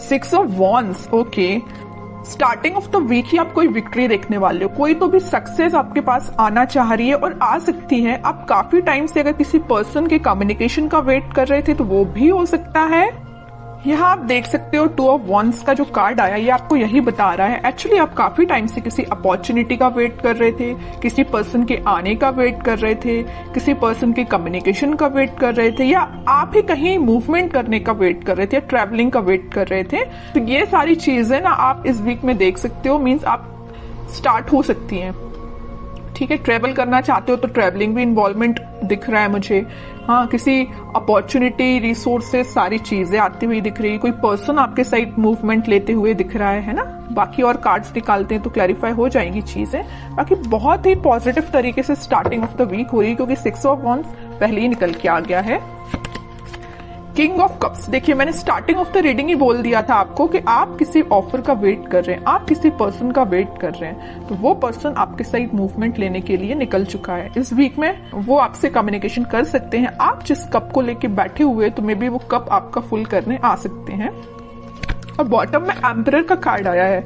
6 of wands, okay. Starting off the week ही आप कोई विक्ट्री देखने वाले हो, कोई तो भी सक्सेस आपके पास आना चाह रही है और आ सकती है। आप काफी टाइम से अगर किसी पर्सन के कम्युनिकेशन का वेट कर रहे थे तो वो भी हो सकता है। यहाँ आप देख सकते हो 2 ऑफ वॉन्ड्स का जो कार्ड आया ये आपको यही बता रहा है एक्चुअली आप काफी टाइम से किसी अपॉर्चुनिटी का वेट कर रहे थे, किसी पर्सन के आने का वेट कर रहे थे, किसी पर्सन के कम्युनिकेशन का वेट कर रहे थे, या आप ही कहीं मूवमेंट करने का वेट कर रहे थे या ट्रैवलिंग का वेट कर रहे थे। तो ये सारी चीजें ना आप इस वीक में देख सकते हो, मीन्स आप स्टार्ट हो सकती हैं। ठीक है, ट्रेवल करना चाहते हो तो ट्रेवलिंग भी इन्वॉल्वमेंट दिख रहा है मुझे। हाँ, किसी अपॉर्चुनिटी, रिसोर्सेस, सारी चीजें आती हुई दिख रही है। कोई पर्सन आपके साइड मूवमेंट लेते हुए दिख रहा है ना। बाकी और कार्ड्स निकालते हैं तो क्लैरिफाई हो जाएंगी चीजें। बाकी बहुत ही पॉजिटिव तरीके से स्टार्टिंग ऑफ द वीक हो रही है क्योंकि 6 ऑफ वॉन्ड्स पहले ही निकल के आ गया है। किंग ऑफ कप्स, देखिए मैंने स्टार्टिंग ऑफ द रीडिंग ही बोल दिया था आपको कि आप किसी ऑफर का वेट कर रहे हैं, आप किसी पर्सन का वेट कर रहे हैं, तो वो पर्सन आपके साइड मूवमेंट लेने के लिए निकल चुका है। इस वीक में वो आपसे कम्युनिकेशन कर सकते हैं। आप जिस कप को लेके बैठे हुए तो मे बी वो कप आपका फुल करने आ सकते हैं। और बॉटम में एम्परर का कार्ड आया है,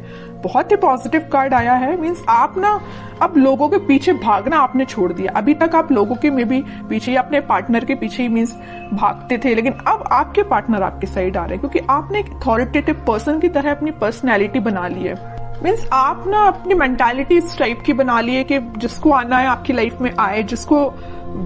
बहुत ही पॉजिटिव कार्ड आया है। मींस आप ना अब लोगों के पीछे भागना आपने छोड़ दिया। अभी तक आप लोगों के में भी पीछे या अपने पार्टनर के पीछे ही मींस भागते थे, लेकिन अब आपके पार्टनर आपके साइड आ रहे हैं क्योंकि आपने एक अथॉरिटेटिव पर्सन की तरह अपनी पर्सनैलिटी बना ली है। मीन्स आप ना अपनी मेंटालिटी इस टाइप की बना ली है कि जिसको आना है आपकी लाइफ में आए, जिसको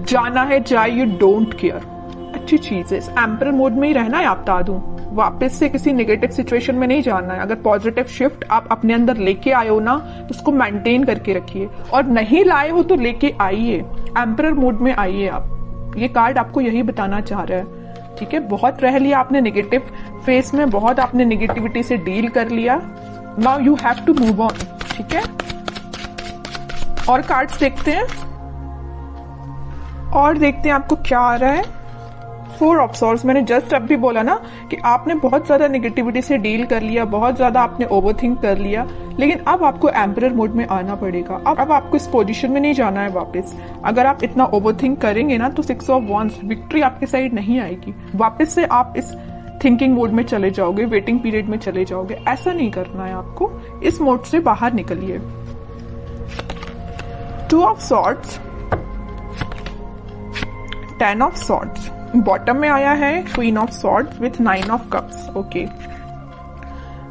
जाना है जाए, यू डोंट केयर। अच्छी चीज है, इस एम्परर मोड में ही रहना है। आप बता दूं, वापस से किसी नेगेटिव सिचुएशन में नहीं जाना है। अगर पॉजिटिव शिफ्ट आप अपने अंदर लेके आए हो ना तो उसको मेंटेन करके रखिए, और नहीं लाए हो तो लेके आइए, एम्परर मोड में आइए आप। ये कार्ड आपको यही बताना चाह रहा है। ठीक है, बहुत रह लिया आपने नेगेटिव फेस में, बहुत आपने नेगेटिविटी से डील कर लिया। Now you have to move on. ठीक है, और कार्ड्स देखते हैं और देखते हैं आपको क्या आ रहा है। 4 ऑफ सॉर्ड्स, मैंने जस्ट अब भी बोला ना कि आपने बहुत ज्यादा नेगेटिविटी से डील कर लिया, बहुत ज्यादा आपने ओवरथिंक कर लिया, लेकिन अब आपको एम्परर मोड में आना पड़ेगा। अब आपको इस पोजीशन में नहीं जाना है वापस। अगर आप इतना ओवरथिंक करेंगे ना तो 6 ऑफ वॉन्ड्स, विक्ट्री आपके साइड नहीं आएगी। वापस से आप इस थिंकिंग मोड में चले जाओगे, वेटिंग पीरियड में चले जाओगे। ऐसा नहीं करना है आपको, इस मोड से बाहर निकलिए। 2 of swords, 10 of swords, bottom में आया है queen of swords with 9 of cups. Okay,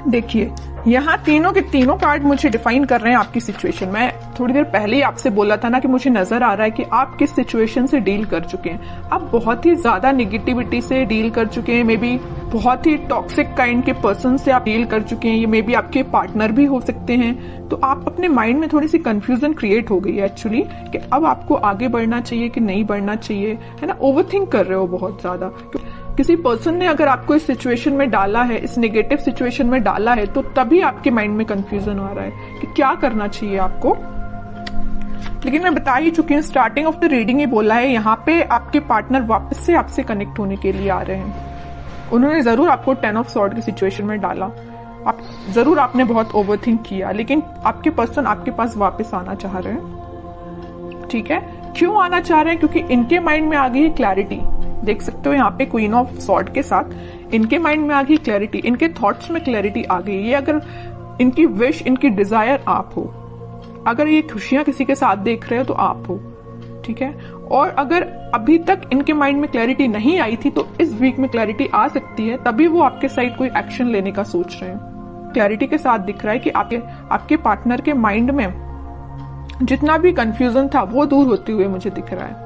देखिए यहाँ तीनों के तीनों कार्ड मुझे डिफाइन कर रहे हैं आपकी सिचुएशन। मैं थोड़ी देर पहले ही आपसे बोला था ना कि मुझे नजर आ रहा है कि आप किस सिचुएशन से डील कर चुके हैं। आप बहुत ही ज्यादा नेगेटिविटी से डील कर चुके हैं, मे बी बहुत ही टॉक्सिक काइंड के पर्सन से आप डील कर चुके हैं। ये मे बी आपके पार्टनर भी हो सकते हैं। तो आप अपने माइंड में थोड़ी सी कंफ्यूजन क्रिएट हो गई है एक्चुअली कि अब आपको आगे बढ़ना चाहिए कि नहीं बढ़ना चाहिए, है ना। ओवरथिंक कर रहे हो बहुत ज्यादा। किसी पर्सन ने अगर आपको इस सिचुएशन में डाला है, इस नेगेटिव सिचुएशन में डाला है, तो तभी आपके माइंड में कंफ्यूजन आ रहा है कि क्या करना चाहिए आपको। लेकिन मैं बता ही चुकी हूँ, स्टार्टिंग ऑफ द रीडिंग ही बोला है, यहाँ पे आपके पार्टनर वापस से आपसे कनेक्ट होने के लिए आ रहे हैं। उन्होंने जरूर आपको 10 ऑफ सॉर्ड की सिचुएशन में डाला, आप जरूर आपने बहुत ओवरथिंक किया, लेकिन आपके पर्सन आपके पास वापस आना चाह रहे हैं। ठीक है, क्यों आना चाह रहे हैं? क्योंकि इनके माइंड में आ गई है क्लैरिटी। देख सकते हो यहाँ पे क्वीन ऑफ सॉर्ड के साथ इनके माइंड में आ गई क्लैरिटी, इनके थॉट्स में क्लैरिटी आ गई। ये अगर इनकी विश, इनकी डिजायर आप हो, अगर ये खुशियां किसी के साथ देख रहे हो तो आप हो। ठीक है, और अगर अभी तक इनके माइंड में क्लैरिटी नहीं आई थी तो इस वीक में क्लैरिटी आ सकती है, तभी वो आपके साइड कोई एक्शन लेने का सोच रहे हैं। क्लैरिटी के साथ दिख रहा है कि आपके पार्टनर के माइंड में जितना भी कंफ्यूजन था वो दूर होते हुए मुझे दिख रहा है।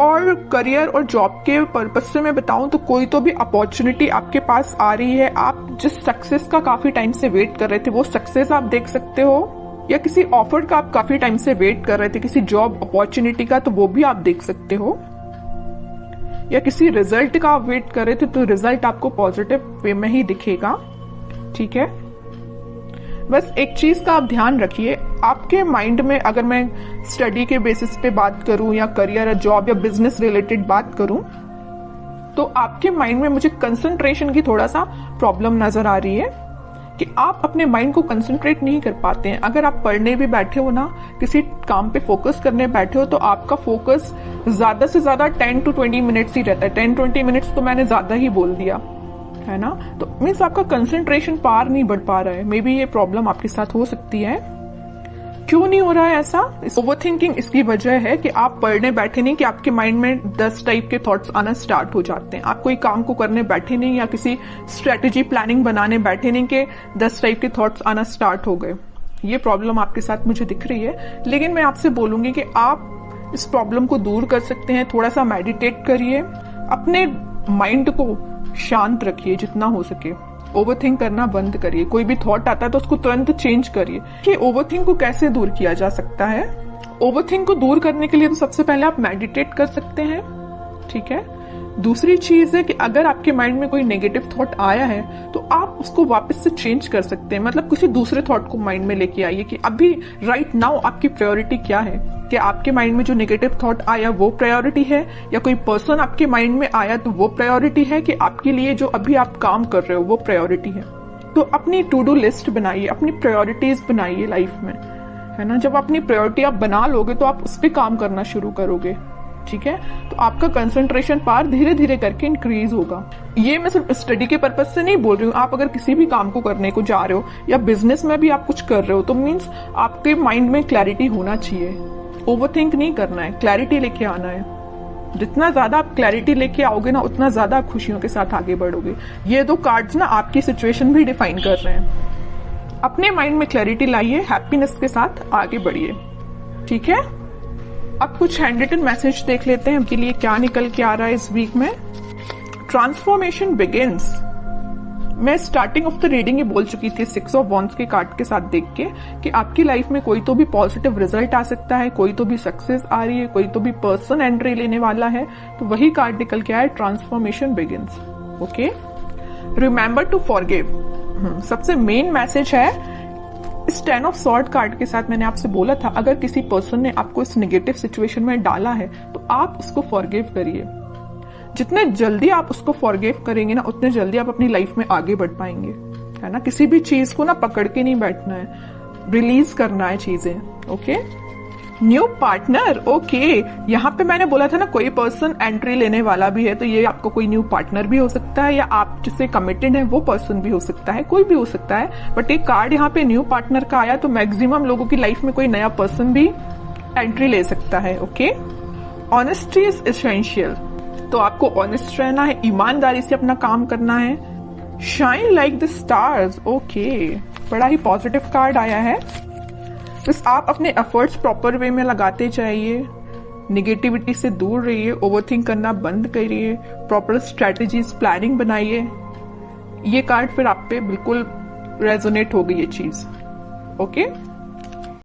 और करियर और जॉब के पर्पज से मैं बताऊं तो कोई तो भी अपॉर्चुनिटी आपके पास आ रही है। आप जिस सक्सेस का काफी टाइम से वेट कर रहे थे वो सक्सेस आप देख सकते हो, या किसी ऑफर का आप काफी टाइम से वेट कर रहे थे, किसी जॉब अपॉर्चुनिटी का, तो वो भी आप देख सकते हो। या किसी रिजल्ट का आप वेट कर रहे थे तो रिजल्ट आपको पॉजिटिव वे में ही दिखेगा। ठीक है, बस एक चीज का आप ध्यान रखिए, आपके माइंड में, अगर मैं स्टडी के बेसिस पे बात करूं या करियर या जॉब या बिजनेस रिलेटेड बात करूं, तो आपके माइंड में मुझे कंसंट्रेशन की थोड़ा सा प्रॉब्लम नजर आ रही है कि आप अपने माइंड को कंसंट्रेट नहीं कर पाते हैं। अगर आप पढ़ने भी बैठे हो ना, किसी काम पे फोकस करने बैठे हो, तो आपका फोकस ज्यादा से ज्यादा 10 to 20 मिनट्स ही रहता है। 10-20 मिनट्स तो मैंने ज्यादा ही बोल दिया। है ना। तो मीन्स आपका कंसंट्रेशन पार नहीं बढ़ पा रहा है, मे बी ये प्रॉब्लम आपके साथ हो सकती है। क्यों नहीं हो रहा है ऐसा? ओवरथिंकिंग इसकी वजह है कि आप पढ़ने बैठे नहीं कि आपके माइंड में 10 टाइप के थॉट्स आना स्टार्ट हो जाते हैं। आप कोई काम को करने बैठे नहीं या किसी स्ट्रेटेजी प्लानिंग बनाने बैठे नहीं कि 10 टाइप के थॉट्स आना स्टार्ट हो गए। ये प्रॉब्लम आपके साथ मुझे दिख रही है, लेकिन मैं आपसे बोलूंगी कि आप इस प्रॉब्लम को दूर कर सकते हैं। थोड़ा सा मेडिटेट करिए, अपने माइंड को शांत रखिए जितना हो सके, ओवरथिंक करना बंद करिए। कोई भी थॉट आता है तो उसको तुरंत चेंज करिए। कि ओवरथिंक को कैसे दूर किया जा सकता है? ओवरथिंक को दूर करने के लिए तो सबसे पहले आप मेडिटेट कर सकते हैं, ठीक है। दूसरी चीज है कि अगर आपके माइंड में कोई नेगेटिव थॉट आया है तो आप उसको वापस से चेंज कर सकते हैं। मतलब किसी दूसरे थॉट को माइंड में लेके आइए कि अभी राइट नाउ आपकी प्रायोरिटी क्या है। कि आपके माइंड में जो नेगेटिव थॉट आया वो प्रायोरिटी है, या कोई पर्सन आपके माइंड में आया तो वो प्रायोरिटी है, कि आपके लिए जो अभी आप काम कर रहे हो वो प्रायोरिटी है। तो अपनी टू डू लिस्ट बनाइए, अपनी प्रायोरिटीज बनाइए लाइफ में, है ना। जब अपनी प्रायोरिटी आप बना लोगे तो आप उस पर काम करना शुरू करोगे, ठीक है। तो आपका कंसंट्रेशन पावर धीरे धीरे करके इंक्रीज होगा। ये मैं सिर्फ स्टडी के पर्पज से नहीं बोल रही हूँ। आप अगर किसी भी काम को करने को जा रहे हो या बिजनेस में भी आप कुछ कर रहे हो तो मीन्स आपके माइंड में क्लैरिटी होना चाहिए। ओवरथिंक नहीं करना है, क्लैरिटी लेके आना है। जितना ज्यादा आप क्लैरिटी लेके आओगे ना उतना ज्यादा आप खुशियों के साथ आगे बढ़ोगे। ये 2 कार्ड्स ना आपकी सिचुएशन भी डिफाइन कर रहे हैं। अपने माइंड में क्लैरिटी लाइए, हैप्पीनेस के साथ आगे बढ़िए, ठीक है। अब कुछ हैंड रिटन मैसेज देख लेते हैं उनके लिए क्या निकल के आ रहा है इस वीक में। Transformation begins. मैं स्टार्टिंग ऑफ द रीडिंग ये बोल चुकी थी 6 ऑफ वॉन्ड्स के कार्ड के साथ देख के कि आपकी लाइफ में कोई तो भी पॉजिटिव रिजल्ट आ सकता है, कोई तो भी सक्सेस आ रही है, कोई तो भी पर्सन एंट्री लेने वाला है। तो वही कार्ड निकल के आया, transformation begins. Okay, remember to forgive. सबसे मेन मैसेज है इस 10 ऑफ सॉर्ड कार्ड के साथ। मैंने आपसे बोला था अगर किसी पर्सन ने आपको इस नेगेटिव सिचुएशन में डाला है तो आप उसको फॉरगिव करिए। जितने जल्दी आप उसको फॉरगिव करेंगे ना उतने जल्दी आप अपनी लाइफ में आगे बढ़ पाएंगे, है ना। किसी भी चीज को ना पकड़ के नहीं बैठना है, रिलीज करना है चीजें। Okay, new partner. ओके, यहाँ पे मैंने बोला था ना कोई पर्सन एंट्री लेने वाला भी है, तो ये आपको कोई न्यू पार्टनर भी हो सकता है, या आप जिससे कमिटेड है वो पर्सन भी हो सकता है, कोई भी हो सकता है। बट एक कार्ड यहाँ पे न्यू पार्टनर का आया तो मैक्सिमम लोगों की लाइफ में कोई नया पर्सन भी एंट्री ले सकता है। Okay, honesty is essential. तो आपको ऑनेस्ट रहना है, ईमानदारी से अपना काम करना है। Shine like the stars. Okay, बड़ा ही पॉजिटिव कार्ड आया है। बस आप अपने एफर्ट्स प्रॉपर वे में लगाते जाइए, निगेटिविटी से दूर रहिए, ओवरथिंक करना बंद करिए, प्रॉपर स्ट्रेटेजीज प्लानिंग बनाइए। ये कार्ड फिर आप पे बिल्कुल रेजोनेट हो गई ये चीज। ओके।